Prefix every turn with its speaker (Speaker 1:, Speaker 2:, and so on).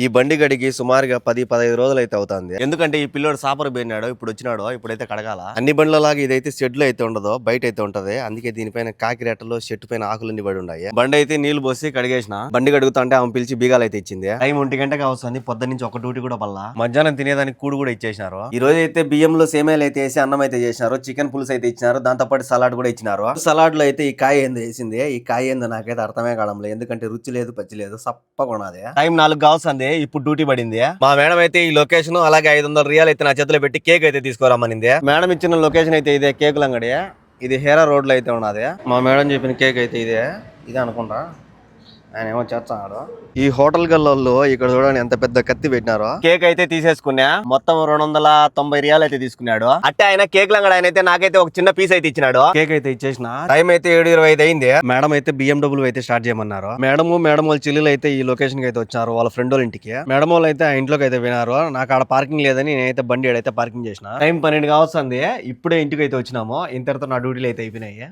Speaker 1: ఈ బండి గడికి సుమారుగా 10-15 రోజులు అయితే అవుతుంది. ఎందుకంటే ఈ పిల్లోడు సాపర్ పోయినాడు, ఇప్పుడు వచ్చినాడు, ఇప్పుడైతే కడగాల. అన్ని బండ్ల లాగా ఇదైతే షెడ్ లో అయితే ఉండదు, బయట అయితే ఉంటది. అందుకే దీనిపైన కాకి రెట్టలు, షెడ్ పైన ఆకులన్నీ పడి ఉన్నాయి. బండి అయితే నీళ్లు పోసి కడిగేసిన. బండి కడుగుతా అంటే ఆమె పిలిచి బీగాలు అయితే ఇచ్చింది. టైం 1 గంటకి వస్తుంది. పొద్దు నుంచి ఒక డ్యూటీ కూడా పల్లా. మధ్యాహ్నం తినేదానికి కూడు కూడా ఇచ్చేసినారు. ఈ రోజు అయితే బియ్యంలో సేమియాలు అయితే వేసి అన్నం అయితే చేసినారు. చికెన్ పులుసు అయితే ఇచ్చినారు. దాంతో పాటు సలాడ్ కూడా ఇచ్చినారు. సలాడ్ లో అయితే ఈ కాయ ఏందో వేసింది. ఈ కాయ ఏందో నాకైతే అర్థమే కావడం, ఎందుకంటే రుచి లేదు, పచ్చి లేదు, సప్పగా ఉన్నది. టైం 4 కావస్తుంది. ఇప్పుడు డ్యూటీ పడింది. మా మేడం అయితే ఈ లొకేషన్ అలాగే 500 రియాలు అయితే నా చేతిలో పెట్టి కేక్ అయితే తీసుకోరమ్మనింది. మేడం ఇచ్చిన లొకేషన్ అయితే ఇదే, కేకుల అంగడి. ఇది హేరా రోడ్ లో అయితే ఉన్నది. మా మేడం చెప్పిన కేక్ అయితే ఇదే అనుకుంటా. ఆయన ఏమో చేస్తున్నాడు. ఈ హోటల్ గల్లో ఇక్కడ చూడండి ఎంత పెద్ద కత్తి పెట్టినారో. కేక్ అయితే తీసేసుకున్నా. మొత్తం 290 రియాలు అయితే తీసుకున్నాడు. అంటే ఆయన కేక్ లంగడ ఆయన అయితే నాకైతే ఒక చిన్న పీస్ అయితే ఇచ్చినాడు. కేక్ అయితే ఇచ్చేసిన. టైం అయితే 7:25 అయింది. మేడం అయితే BMW అయితే స్టార్ట్ చేయమన్నారు. మేడం వాళ్ళ చెల్లెలు అయితే ఈ లొకేషన్ కి అయితే వచ్చారు, వాళ్ళ ఫ్రెండ్ వాళ్ళ ఇంటికి. మేడం వాళ్ళు అయితే ఆ ఇంట్లోకి అయితే వినారు. నాకు ఆడ పార్కింగ్ లేదని నేనైతే బండి అయితే పార్కింగ్ చేసిన. టైం 12 కావస్తుంది. ఇప్పుడే ఇంటికి అయితే వచ్చినాము. ఇంతటితో నా డ్యూటీలు అయితే అయిపోయినాయి.